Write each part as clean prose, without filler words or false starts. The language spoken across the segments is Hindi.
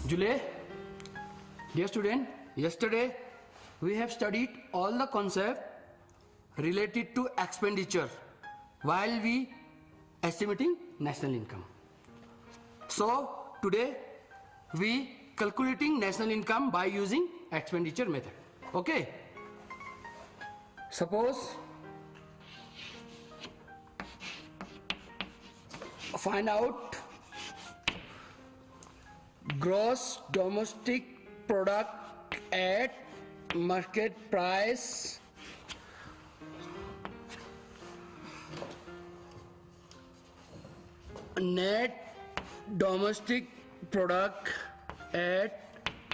Julie, dear student, yesterday we have studied all the concepts related to expenditure while we estimating national income. So today we calculating national income by using expenditure method. Okay. Suppose find out gross domestic product at market price net domestic product at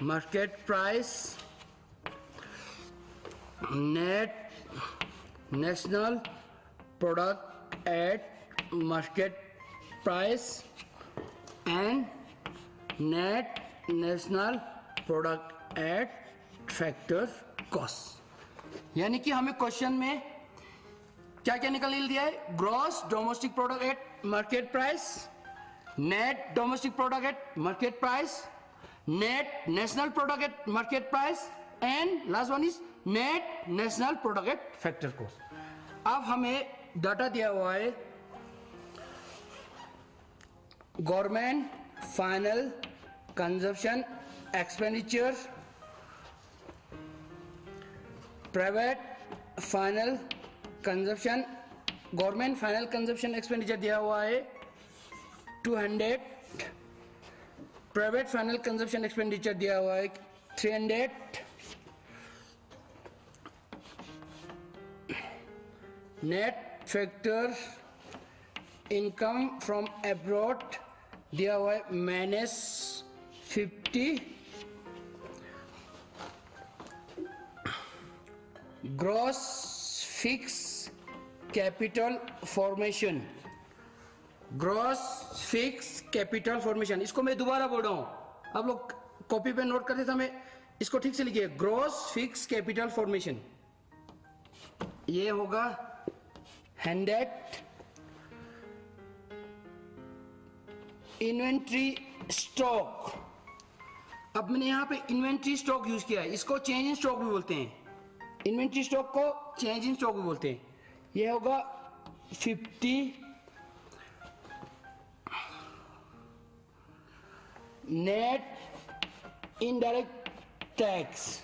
market price net national product at market price and net national product at factor cost. यानी कि हमें क्वेश्चन में क्या क्या निकल दिया है, gross domestic product at market price, net domestic product at market price, net national product at market price and last one is net national product at factor cost. अब हमें डाटा दिया हुआ है government final consumption expenditure, private final consumption, government final consumption expenditure दिया हुआ है 200, प्राइवेट फाइनल कंजप्शन एक्सपेंडिचर दिया हुआ है 300, net factor income from abroad दिया हुआ है -50, gross fix capital formation, gross fix capital formation, इसको मैं दोबारा बोल रहा हूं, आप लोग कॉपी पे नोट करते समय इसको ठीक से लिखिए। ग्रॉस फिक्स कैपिटल फॉर्मेशन ये होगा 100 इन्वेंट्री स्टॉक। अब मैंने यहां पे इन्वेंट्री स्टॉक यूज किया है, इसको चेंज इन स्टॉक भी बोलते हैं, इन्वेंट्री स्टॉक को चेंज इन स्टॉक भी बोलते हैं। ये होगा 50 net indirect tax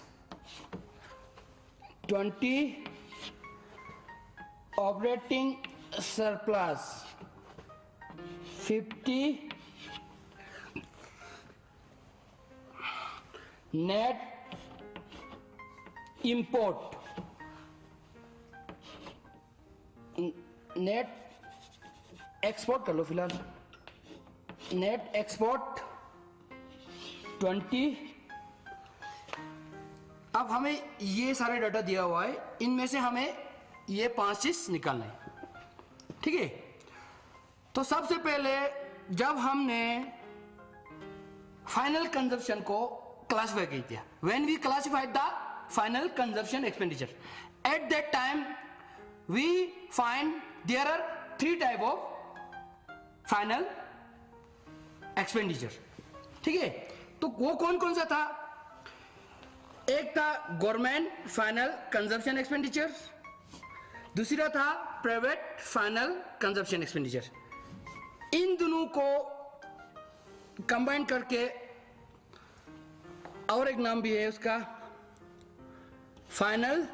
20 operating surplus 50 net import, net export कर लो फिलहाल, नेट एक्सपोर्ट 20। अब हमें ये सारे डाटा दिया हुआ है, इनमें से हमें ये 5 चीज निकालना है, ठीक है। तो सबसे पहले जब हमने फाइनल कंजप्शन को क्लासिफाई किया, when we classified the final consumption expenditure, at that time we find there are 3 type of final expenditure, ठीक है। तो वो कौन कौन सा था, एक था गवर्नमेंट फाइनल कंजप्शन एक्सपेंडिचर, दूसरा था प्राइवेट फाइनल कंजप्शन एक्सपेंडिचर। इन दोनों को कंबाइन करके और एक नाम भी है उसका फाइनल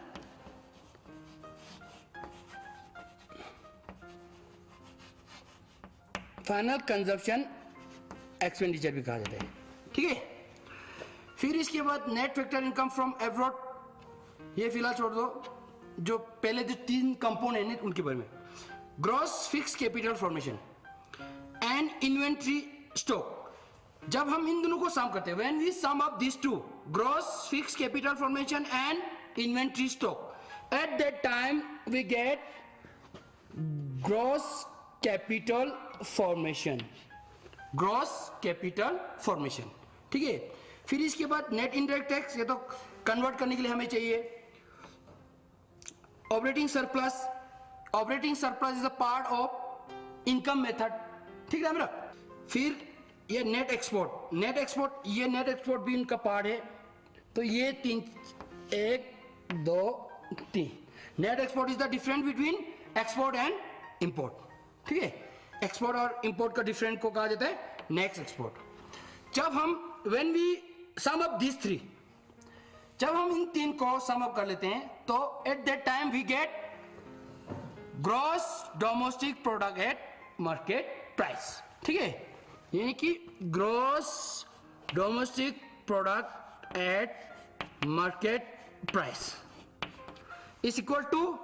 कंजप्शन एक्सपेंडिचर भी कहा जाता है, ठीक है। फिर इसके बाद net factor income from abroad, ये फिलहाल छोड़ दो, जो पहले जो 3 कंपोनेंट हैं उनके बारे में, gross fix capital formation and inventory stock. जब हम इन दोनों को सम करते हैं, when we sum up this two, gross fix capital formation and inventory stock, at that time we get gross capital formation, gross capital formation, ठीक है। फिर इसके बाद नेट इनडायरेक्ट टैक्स, ये तो कन्वर्ट करने के लिए हमें चाहिए operating surplus, operating surplus is a part of income method, ठीक है मेरा। फिर ये नेट एक्सपोर्ट, नेट एक्सपोर्ट, ये नेट एक्सपोर्ट भी इनका पार्ट है। तो ये तीन, 1 2 3, net export is the difference between export and import, ठीक है। एक्सपोर्ट और इंपोर्ट का डिफरेंस को कहा जाता है नेट एक्सपोर्ट। जब हम when we sum up this three, जब हम इन तीन को सम अप कर लेते हैं तो at that time we get gross domestic product at market price, ठीक है। यानी कि gross domestic product at market price is equal to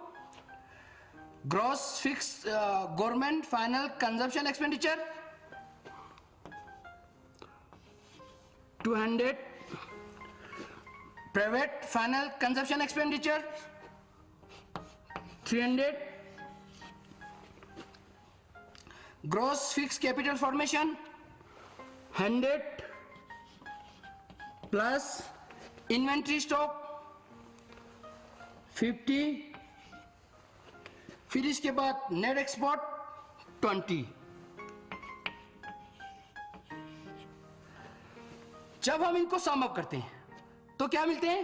gross fix government final consumption expenditure 200, private final consumption expenditure 300, gross fix capital formation 100 plus inventory stock 50, फिर इसके बाद नेट एक्सपोर्ट 20। जब हम इनको सम अप करते हैं तो क्या मिलते हैं?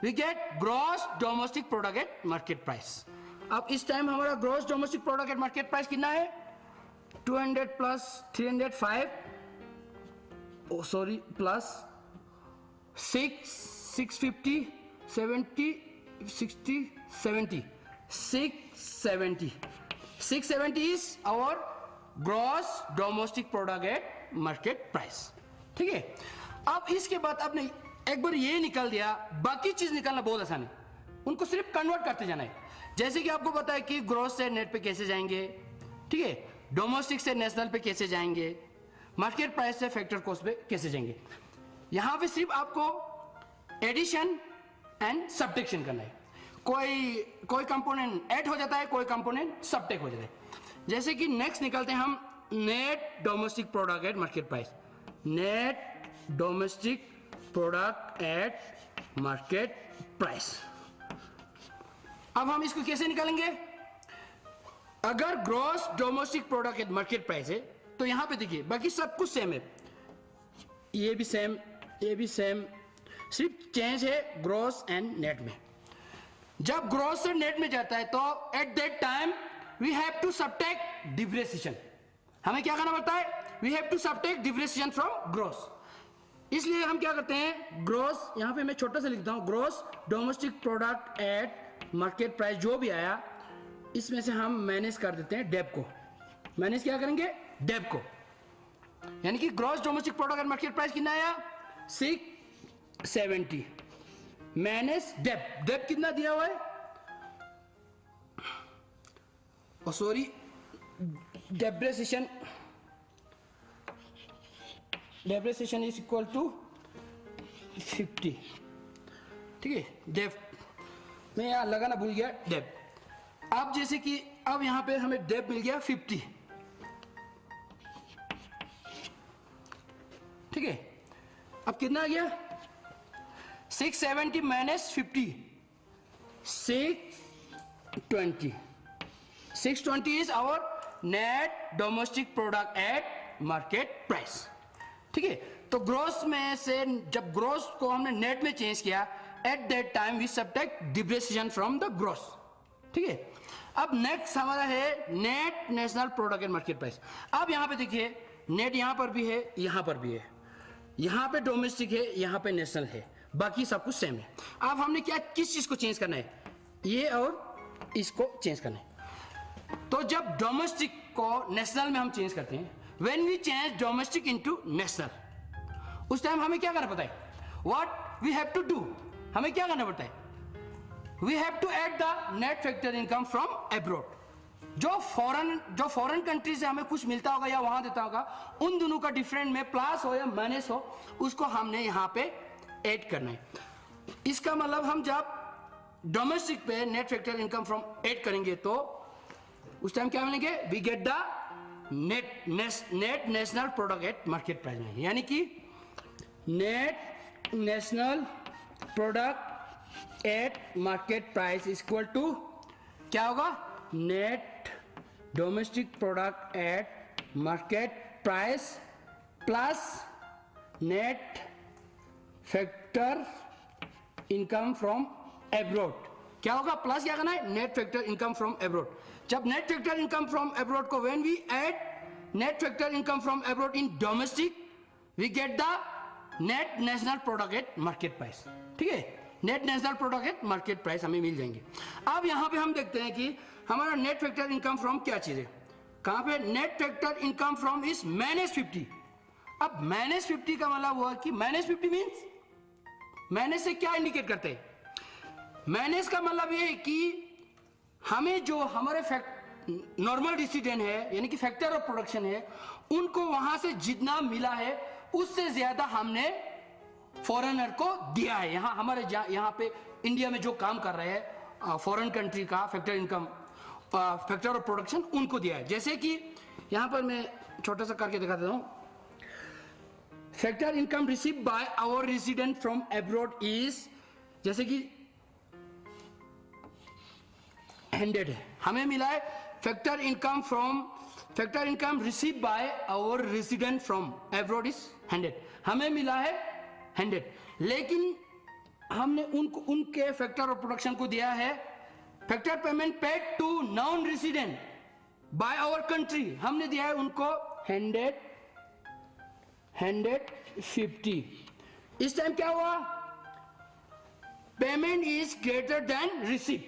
We get gross domestic product at market price. अब इस टाइम हमारा gross domestic product at market price कितना है? 200 plus 305, sorry plus 650 70 60 70 670 670 is our gross domestic product at market price, ठीक है। अब इसके बाद आपने एक बार ये निकाल दिया, बाकी चीज निकालना बहुत आसान है, उनको सिर्फ कन्वर्ट करते जाना है। जैसे कि आपको पता है कि ग्रॉस से नेट पे कैसे जाएंगे, ठीक है, डोमेस्टिक से नेशनल पे कैसे जाएंगे, मार्केट प्राइस से फैक्टर कॉस्ट पे कैसे जाएंगे। यहां पे सिर्फ आपको एडिशन एंड सब्ट्रैक्शन करना है। कोई कंपोनेंट ऐड हो जाता है, कोई कंपोनेंट सब्ट्रैक्ट हो जाता है। जैसे कि नेक्स्ट निकालते हैं हम net domestic product at market price, net domestic product at market price. अब हम इसको कैसे निकालेंगे? अगर gross domestic product at market price है तो यहां पे देखिए बाकी सब कुछ सेम है, ये भी सेम, ये भी सेम, सिर्फ चेंज है ग्रॉस एंड नेट में। जब ग्रॉस से नेट में जाता है तो at that time we have to subtract depreciation. हमें क्या करना पड़ता है? We have to subtract depreciation from gross. इसलिए हम क्या करते हैं, ग्रॉस यहां पे मैं छोटा सा लिखता हूं, gross domestic product at market price जो भी आया इसमें से हम माइनस कर देते हैं डेप को। माइनस क्या करेंगे? डेप को। यानी कि gross domestic product at market price कितना आया? 670 माइनस डेप। डेप कितना दिया हुआ है? Sorry, depreciation, depreciation is equal to 50, ठीक है। डेप मैं यहां लगाना भूल गया, डेप। अब जैसे कि अब यहां पे हमें डेप मिल गया 50, ठीक है। अब कितना आ गया? 670 minus 50, 620। 620 is our net domestic product at market price, ठीक है। तो ग्रॉस में से जब ग्रॉस को हमने नेट में चेंज किया, at that time we subtract depreciation from the gross, ठीक है। अब नेक्स्ट हमारा है net national product at market price. अब यहां पे देखिए नेट यहां पर भी है, यहां पर भी है, यहां पे डोमेस्टिक है, यहां पे नेशनल है, बाकी सब कुछ सेम है। अब हमने क्या, किस चीज को चेंज करना है? ये और इसको चेंज करना है। तो जब डोमेस्टिक को नेशनल में हम चेंज करते हैं, when we change domestic into national, उस टाइम हमें क्या करना पड़ता है? What we have to do, हमें क्या करना पड़ता है? We have to add the net factor income from abroad. जो फॉरेन कंट्री से हमें कुछ मिलता होगा या वहां देता होगा, उन दोनों का डिफरेंट में प्लस हो या माइनस हो, उसको हमने यहां पे ऐड करना है। इसका मतलब हम जब डोमेस्टिक पे net factor income from add करेंगे तो उस टाइम क्या मिलेंगे? We get the net national product at market price में, यानी कि net national product at market price is equal to क्या होगा? Net domestic product at market price plus net factor income from abroad. क्या होगा? प्लस क्या करना है? Net factor income from abroad. जब net factor income from abroad को when we add net factor income from abroad in domestic we get the net national product at market price. ठीक है, net national product at market price हमें मिल जाएंगे। अब यहां पे हम देखते हैं कि हमारा नेट फैक्टर इनकम फ्रॉम क्या चीज है। कहां पे? Net factor income from is -50। अब -50 का मतलब हुआ कि -50 मींस माइनस से क्या इंडिकेट करते हैं? माइनस का मतलब ये है कि हमें जो हमारे नॉर्मल डिसीडेंट है यानी कि फैक्टर ऑफ प्रोडक्शन है, उनको वहां से जितना मिला है उससे ज्यादा हमने फॉरेनर को दिया है। यहाँ हमारे यहाँ पे इंडिया में जो काम कर रहे हैं फॉरेन कंट्री का factor income factor of production उनको दिया है। जैसे कि यहाँ पर मैं छोटा सा करके दिखा देता हूँ। Factor income receive by our resident from abroad is, जैसे कि 100 है, हमें मिला है factor income receive by our resident from abroad is 100, हमें मिला है 100, लेकिन हमने उनके फैक्टर ऑफ प्रोडक्शन को दिया है factor payment paid to non resident by our country, हमने दिया है उनको 150। इस टाइम क्या हुआ? Payment is greater than receive,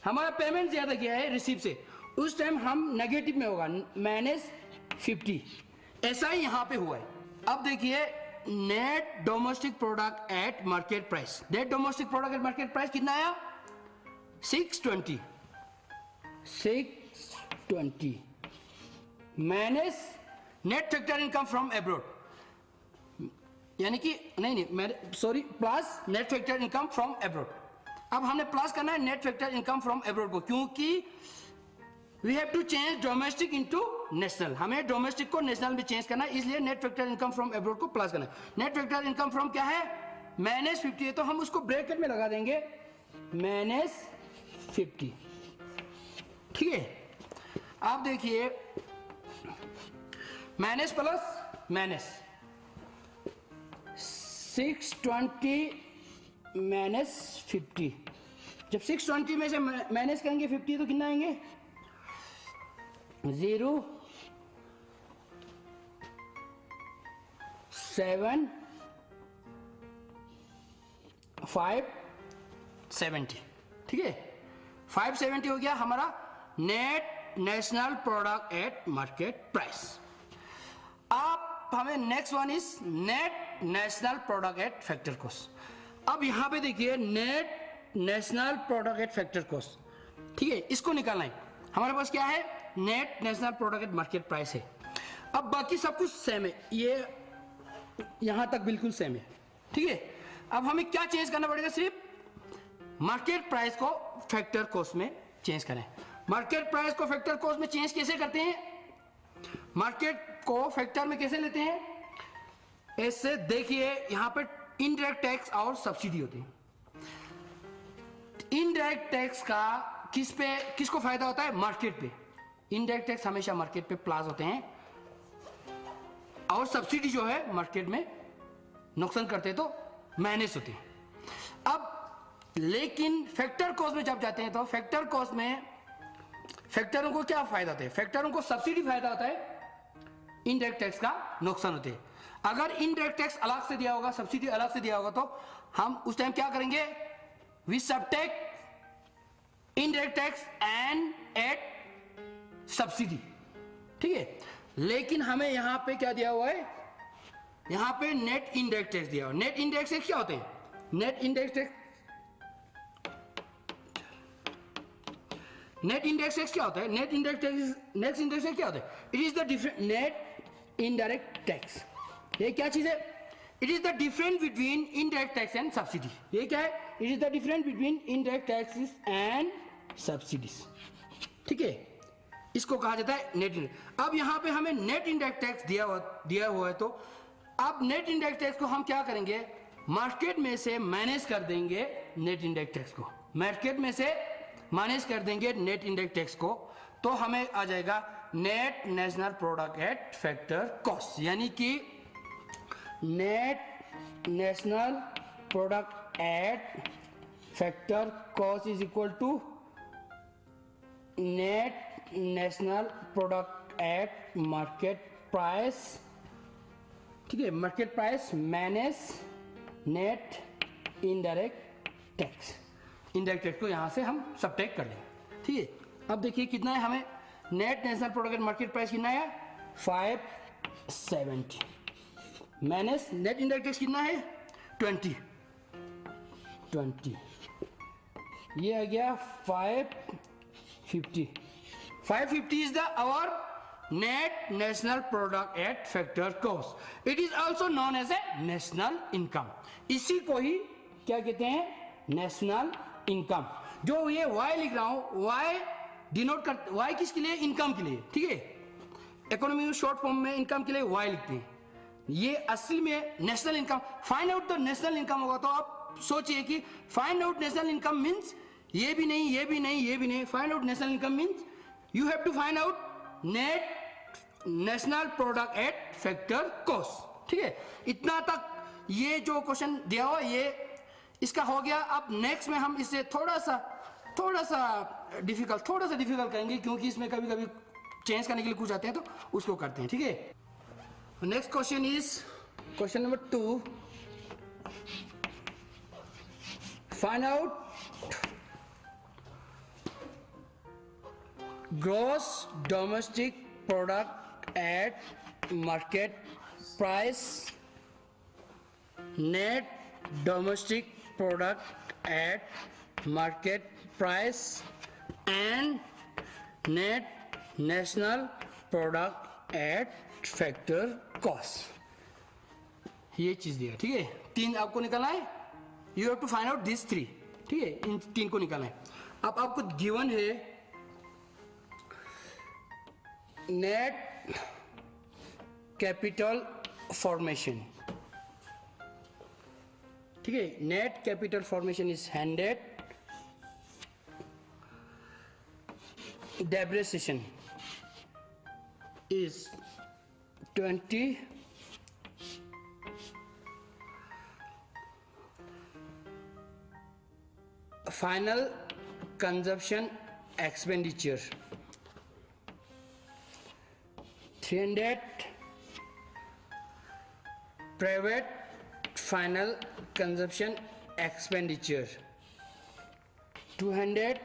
हमारा पेमेंट ज्यादा किया है रिसीव से, उस टाइम हम नेगेटिव में होगा -50। ऐसा ही यहां पे हुआ है। अब देखिए net domestic product at market price, net domestic product at market price कितना आया? 620 minus net factor income from abroad, यानी कि sorry plus net factor income from abroad. अब हमने प्लस करना है net factor income from abroad को, क्योंकि we have to change domestic into national, हमें डोमेस्टिक को नेशनल में चेंज करना है, इसलिए net factor income from abroad को प्लस करना है। नेट फैक्टर इनकम फ्रॉम क्या है? -50 है, तो हम उसको ब्रैकेट में लगा देंगे -50। ठीक है, आप देखिए माइनस प्लस माइनस 620 -50, जब 620 में से माइनस करेंगे 50 तो कितना आएंगे? 0 7 570। ठीक है, 570 हो गया हमारा net national product at market price. अब हमें next one is net national product at factor cost. अब यहां पे देखिए net national product at factor cost, ठीक है, इसको निकालना है। हमारे पास क्या है? Net national product at market price है। अब बाकी सब कुछ सेम है, ये यहां तक बिल्कुल सेम है। ठीक है, अब हमें क्या चेंज करना पड़ेगा? सिर्फ मार्केट प्राइस को फैक्टर कॉस्ट में चेंज करें। मार्केट प्राइस को फैक्टर कॉस्ट में चेंज कैसे करते हैं? मार्केट को फैक्टर में कैसे लेते हैं? ऐसे देखिए, यहां पर इनडायरेक्ट टैक्स और सब्सिडी होती है। इनडायरेक्ट टैक्स का किसको फायदा होता है? मार्केट पे। इनडायरेक्ट टैक्स हमेशा मार्केट पे प्लस होते हैं, और सब्सिडी जो है मार्केट में नुकसान करते हैं तो माइनस होती है। अब लेकिन फैक्टर कॉस्ट में जब जाते हैं तो फैक्टर कॉस्ट में फैक्टरों को क्या फायदा होता है? फैक्टरों को सब्सिडी फायदा होता है, इनडायरेक्ट टैक्स का नुकसान होते हैं। अगर इनडायरेक्ट टैक्स अलग से दिया होगा, सब्सिडी अलग से दिया होगा, तो हम उस टाइम क्या करेंगे? We subtract indirect tax and add subsidy. ठीक है, लेकिन हमें यहां पे क्या दिया हुआ है? यहां पे नेट इनडायरेक्ट टैक्स दिया हुआ है। नेट इनडायरेक्ट टैक्स क्या होते हैं? नेट इनडायरेक्ट टैक्स क्या होता है? नेट इनडायरेक्ट टैक्स क्या होता है? It is the different net indirect tax. ये क्या चीज है? It is the difference between indirect tax and subsidy. ये क्या है? It is the difference between indirect taxes and subsidies. ठीक है, इसको कहा जाता है नेट इनडायरेक्ट। अब यहां पे हमें नेट इनडायरेक्ट टैक्स दिया हुआ है, तो अब नेट इनडायरेक्ट टैक्स को हम क्या करेंगे? मार्केट में से माइनस कर देंगे नेट इनडायरेक्ट टैक्स को, मार्केट में से माइनस कर देंगे नेट इनडायरेक्ट टैक्स को, तो हमें आ जाएगा net national product at factor cost, यानी कि net national product at factor cost is equal to net national product at market price, ठीक है, market price minus net indirect tax. Indirect tax को यहां से हम सबट्रैक्ट कर लेंगे, ठीक है। अब देखिए कितना है हमें, net national product at market price कितना है 570 माइनस नेट इनडायरेक्ट टैक्स कितना है 20 ये आ गया 550 is the our net national product at factor cost. It is also known as a national income. इसी को ही क्या कहते हैं, नेशनल इनकम। जो ये वाई लिख रहा हूं, वाई डिनोट कर, वाई किसके लिए, इनकम के लिए, ठीक है। इकोनॉमी में शॉर्ट फॉर्म में इनकम के लिए वाई लिखते हैं। ये असल में national income. Find out the national income होगा तो आप सोचिए कि find out national income means ये भी नहीं, ये भी नहीं, ये भी नहीं। Find out national income means you have to find out net national product at factor cost, ठीक है। इतना तक ये जो क्वेश्चन दिया हुआ ये इसका हो गया। अब नेक्स्ट में हम इसे थोड़ा सा डिफिकल्ट करेंगे, क्योंकि इसमें कभी कभी चेंज करने के लिए कुछ आते हैं तो उसको करते हैं, ठीक है। Next question is question number 2। Find out gross domestic product at market price, net domestic product at market price and net national product at factor cost. ये चीज दिया, ठीक है। 3 आपको निकालना है, you have to find out this 3, ठीक है। इन 3 को निकालना है। अब आपको गिवन है नेट कैपिटल फॉर्मेशन, ठीक है। Net capital formation is 100, depreciation is 20, final consumption expenditure 300, private final consumption expenditure 200,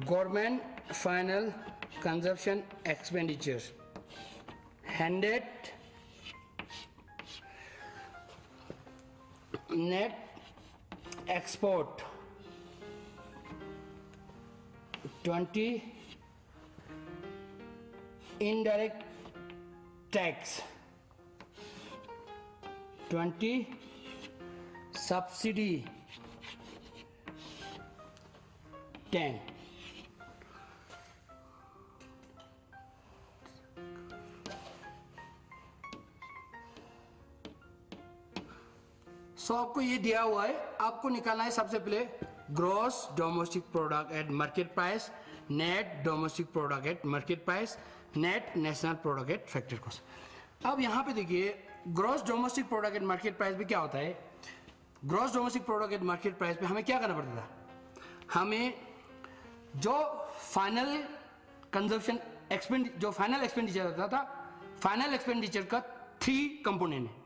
government final consumption expenditure 100, net export 20, indirect tax 20, subsidy 10। सो आपको ये दिया हुआ है, आपको निकालना है सबसे पहले gross domestic product at market price, net domestic product at market price, net national product at factor cost. अब यहाँ पे देखिए gross domestic product at market price पे क्या होता है। Gross domestic product at market price पे हमें क्या करना पड़ता था, हमें जो फाइनल कंजप्शन जो फाइनल एक्सपेंडिचर होता था, फाइनल एक्सपेंडिचर का 3 कंपोनेंट है।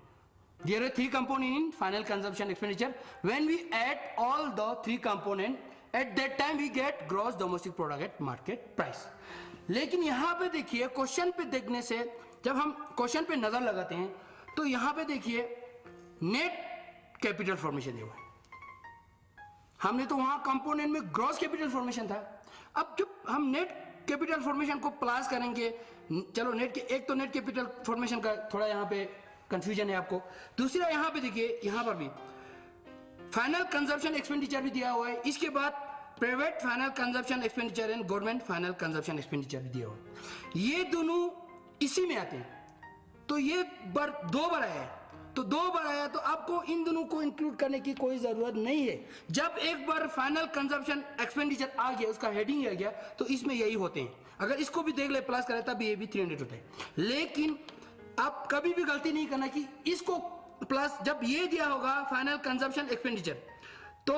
There are 3 components in final consumption expenditure. When we add all the 3 components, at that time we get gross domestic product at market price. लेकिन यहाँ पे देखिए क्वेश्चन पे देखने से, जब हम क्वेश्चन पे नजर लगाते हैं तो यहाँ पे देखिए नेट कैपिटल फॉर्मेशन दिया हुआ है। हमने तो वहां कंपोनेंट में ग्रॉस कैपिटल फॉर्मेशन था। अब जब हम नेट कैपिटल फॉर्मेशन को प्लस करेंगे, चलो नेट के एक तो नेट कैपिटल फॉर्मेशन का थोड़ा यहाँ पे कंफ्यूजन है आपको। दूसरा यहाँ पे देखिए, यहाँ पर भी फाइनल कंजप्शन एक्सपेंडिचर भी दिया हुआ है, इसके बाद private final consumption expenditure and government final consumption expenditure भी दिया हुआ है। ये दोनों इसी में आते हैं। तो ये 2 बार आया है, तो 2 बार आया तो आपको इन दोनों को इंक्लूड करने की कोई जरूरत नहीं है। जब एक बार फाइनल कंजप्शन एक्सपेंडिचर आ गया, उसका हेडिंग आ गया, तो इसमें यही होते हैं। अगर इसको भी देख ले प्लस करें तब ये भी 300 होता है। लेकिन आप कभी भी गलती नहीं करना कि इसको प्लस, जब ये दिया होगा फाइनल कंजम्पशन एक्सपेंडिचर, तो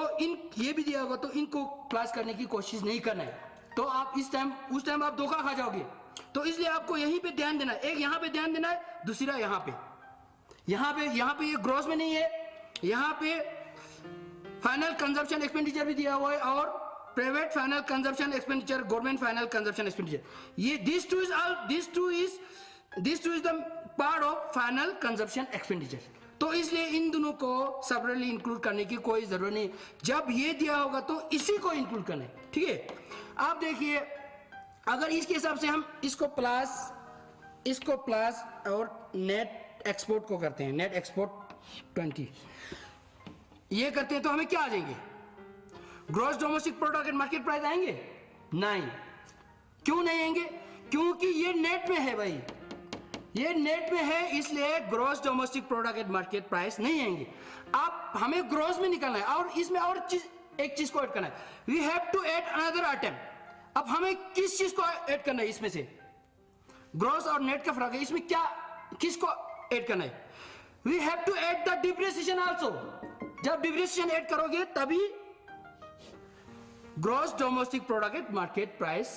ये भी दिया होगा तो इनको प्लस करने की कोशिश नहीं करना है, तो आप उस टाइम आप धोखा खा जाओगे। तो इसलिए आपको यहीं पे ध्यान देना है, एक यहाँ पे ध्यान देना है, दूसरा यहाँ पे ये ग्रॉस में नहीं है, यहाँ पे फाइनल कंजम्पशन एक्सपेंडिचर भी दिया हुआ है और private final consumption expenditure, government final consumption expenditure, ये this two is the part of final consumption expenditure. तो इसलिए इन दोनों को सेपरेटली इंक्लूड करने की कोई जरूरत नहीं, जब ये दिया होगा तो इसी को इंक्लूड करना है, ठीक है। आप देखिए अगर इसके हिसाब से हम इसको प्लस और नेट एक्सपोर्ट को करते हैं, नेट एक्सपोर्ट 20 ये करते हैं तो हमें क्या आ जाएंगे, gross domestic product and market price आएंगे? नहीं। क्यों नहीं आएंगे? क्योंकि ये नेट में है भाई, ये नेट में है, इसलिए gross domestic product and market price नहीं आएंगे। आप हमें ग्रॉस में निकालना है और इसमें और एक चीज को ऐड करना है, we have to add another item. अब हमें किस चीज को ऐड करना है इसमें से, ग्रॉस और नेट का फर्क है, इसमें क्या किसको ऐड करना है, we have to add the depreciation also. जब डिप्रिसिएशन ऐड करोगे तभी gross domestic product market price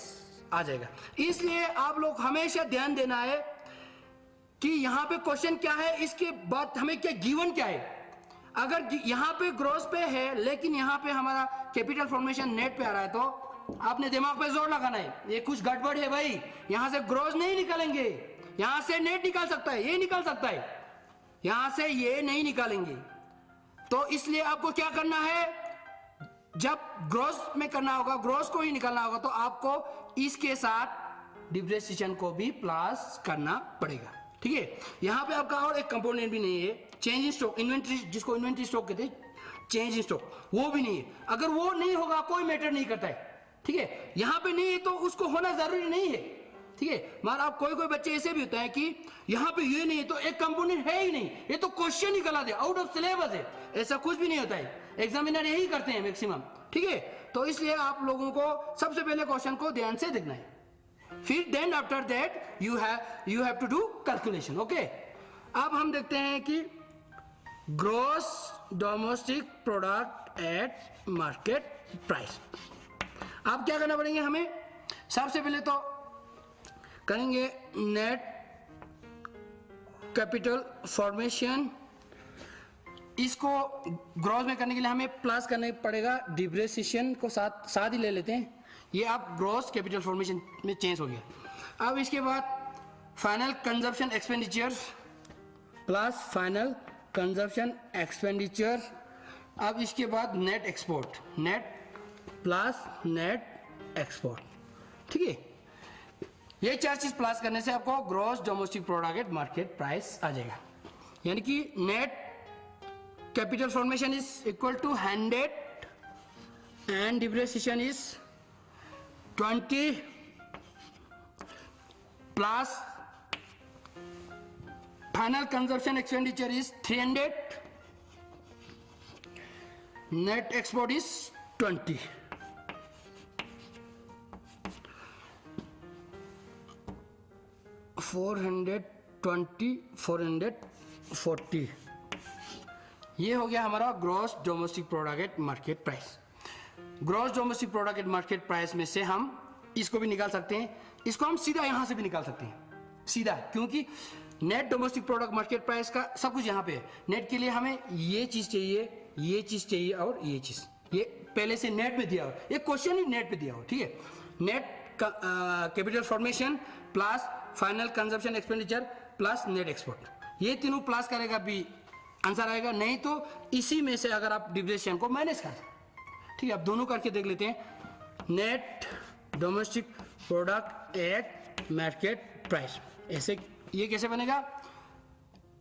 आ जाएगा। इसलिए आप लोग हमेशा ध्यान देना है कि यहां पे क्वेश्चन क्या है, इसके बाद हमें क्या गिवन क्या है। अगर यहां पे ग्रॉस पे है लेकिन यहां पे हमारा कैपिटल फॉर्मेशन नेट पे आ रहा है, तो आपने दिमाग पे जोर लगाना है, ये कुछ गड़बड़ है भाई, यहां से ग्रॉस नहीं निकालेंगे, यहां से नेट निकाल सकता है, ये निकाल सकता है, यहां से ये नहीं निकालेंगे। तो इसलिए आपको क्या करना है, जब ग्रॉस में करना होगा, ग्रॉस को ही निकालना होगा, तो आपको इसके साथ डिप्रिसिएशन को भी प्लस करना पड़ेगा, ठीक है। यहां पे आपका और एक कंपोनेंट भी नहीं है, चेंज इन स्टॉक, इन्वेंट्री, जिसको इन्वेंट्री स्टॉक कहते हैं, चेंज इन स्टॉक, वो भी नहीं है। अगर वो नहीं होगा कोई मैटर नहीं करता है, ठीक है। यहां पे नहीं है तो उसको होना जरूरी नहीं है, ठीक है। मगर आप कोई बच्चे ऐसे भी होता है कि यहां पे ये नहीं है तो एक कंपोनेंट है ही नहीं, ये तो क्वेश्चन ही गला दे, आउट ऑफ सिलेबस है, ऐसा कुछ भी नहीं होता है, एग्जामिनर यही करते हैं मैक्सिमम, ठीक है। तो इसलिए आप लोगों को सबसे पहले क्वेश्चन को ध्यान से देखना है, फिर then after that you have to do calculation, okay. अब हम देखते हैं कि gross domestic product at market price. अब क्या करना पड़ेंगे हमें, सबसे पहले तो करेंगे नेट कैपिटल फॉर्मेशन, इसको ग्रॉस में करने के लिए हमें प्लस करना पड़ेगा, डिप्रिसिएशन को साथ ही ले लेते हैं, ये आप ग्रॉस कैपिटल फॉर्मेशन में चेंज हो गया। अब इसके बाद final consumption expenditure plus final consumption expenditure, अब इसके बाद net export, net plus net export, ठीक है। ये चार चीज प्लस करने से आपको gross domestic product market price आ जाएगा, यानी कि net capital formation is equal to 100 and depreciation is 20 plus final consumption expenditure is 300, net export is 20। $420, $440, ये हो गया हमारा gross domestic product market price. Gross domestic product market price में से हम इसको भी निकाल सकते हैं, इसको हम सीधा यहां से भी निकाल सकते हैं, सीधा, क्योंकि net domestic product market price का सब कुछ यहां पे है। नेट के लिए हमें ये चीज चाहिए, ये चीज चाहिए और ये चीज, ये पहले से नेट में दिया हो, ये क्वेश्चन ही नेट पे दिया हो, ठीक है। Net capital formation plus final consumption expenditure plus net export, ये तीनों प्लस करेगा भी आंसर आएगा, नहीं तो इसी में से अगर आप डिप्रिसिएशन को माइनस कर, ठीक है। अब दोनों करके देख लेते हैं, net domestic product at market price, ऐसे ये कैसे बनेगा,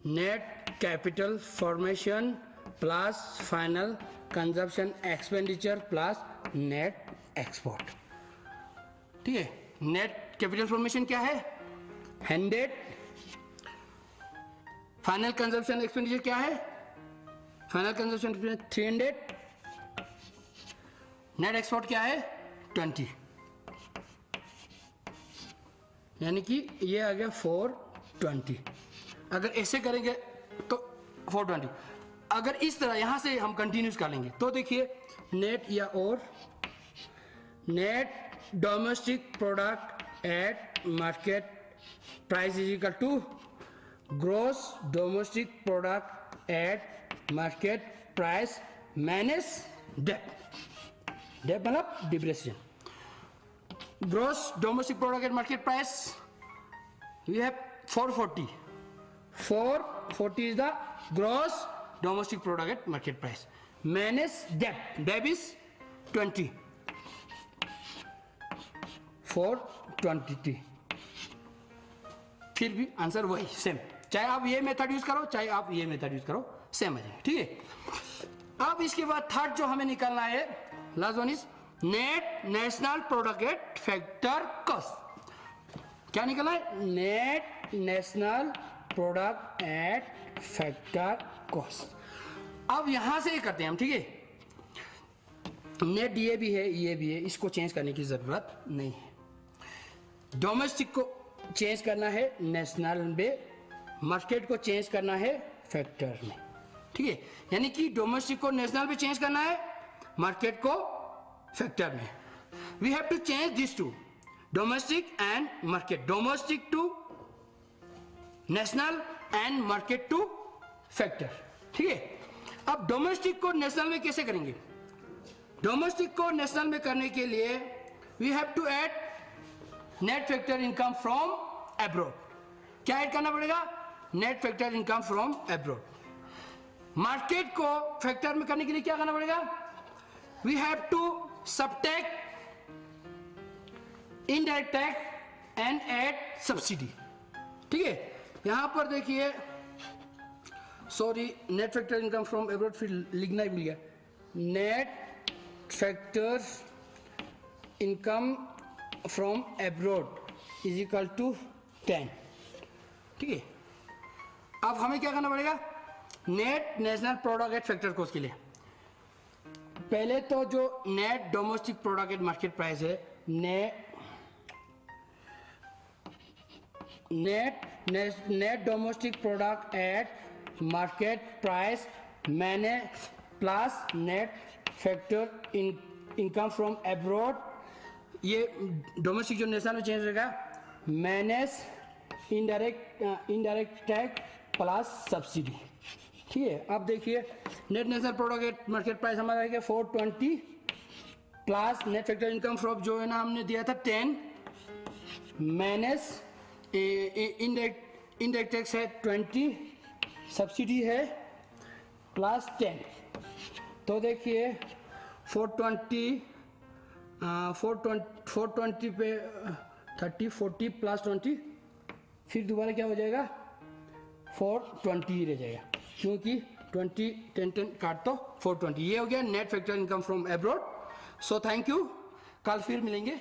net capital formation plus final consumption expenditure plus net export, ठीक है। नेट कैपिटल फॉर्मेशन क्या है 100, फाइनल कंजम्पशन एक्सपेंडिचर क्या है, फाइनल कंजम्पशन 300, नेट एक्सपोर्ट क्या है 20, यानी कि ये आ गया 420। अगर ऐसे करेंगे तो 420, अगर इस तरह यहां से हम कंटिन्यूस कर लेंगे तो देखिए नेट या और net domestic product at market price is equal to gross domestic product at market price minus that. That मतलब depreciation. Gross domestic product at market price we have 440 is the gross domestic product at market price minus debt is 20 420। फिर भी आंसर वही सेम, चाहे आप ये मेथड यूज करो चाहे आप ये मेथड यूज करो, सेम आ जाएगा। ठीक है, अब इसके बाद थर्ड जो हमें निकालना है, last one is net national product at factor cost. क्या निकला है? Net national product at factor cost. अब यहां से करते हैं हम, ठीक है। नेट ये भी है ये भी है, इसको चेंज करने की जरूरत नहीं है। डोमेस्टिक को चेंज करना है नेशनल में, मार्केट को चेंज करना है फैक्टर में, ठीक है। यानी कि डोमेस्टिक को नेशनल में चेंज करना है, मार्केट को फैक्टर में। We have to change this to domestic and market, domestic to national and market to factor, ठीक है। अब डोमेस्टिक को नेशनल में कैसे करेंगे? डोमेस्टिक को नेशनल में करने के लिए we have to add net factor income from abroad. क्या ऐड करना पड़ेगा? Net factor income from abroad. Market को फैक्टर में करने के लिए क्या करना पड़ेगा? We have to subtract indirect tax and add subsidy, ठीक है। यहां पर देखिए, sorry, net factor income from abroad फिर लिखना ही भूल गया। Net factor income from abroad is equal to 10, ठीक है। अब हमें क्या करना पड़ेगा? Net national product at factor cost के लिए पहले तो जो net domestic product at market price है, net domestic product at market price मैंने plus net factor income from abroad, ये डोमेस्टिक जो नेशनल में चेंज रहेगा, manage indirect tax plus subsidy, ठीक है। अब देखिए net national product at market price हमारा है 420 plus net factor income from जो है ना हमने दिया था 10, मैनेज इनडायरेक्ट टैक्स है 20, सब्सिडी है प्लस 10। तो देखिए 420 पे 30 40 प्लस 20, फिर दोबारा क्या हो जाएगा? 420 ही रह जाएगा, क्योंकि 20 10 काट तो 420। ये हो गया net factor income from abroad. So thank you, कल फिर मिलेंगे।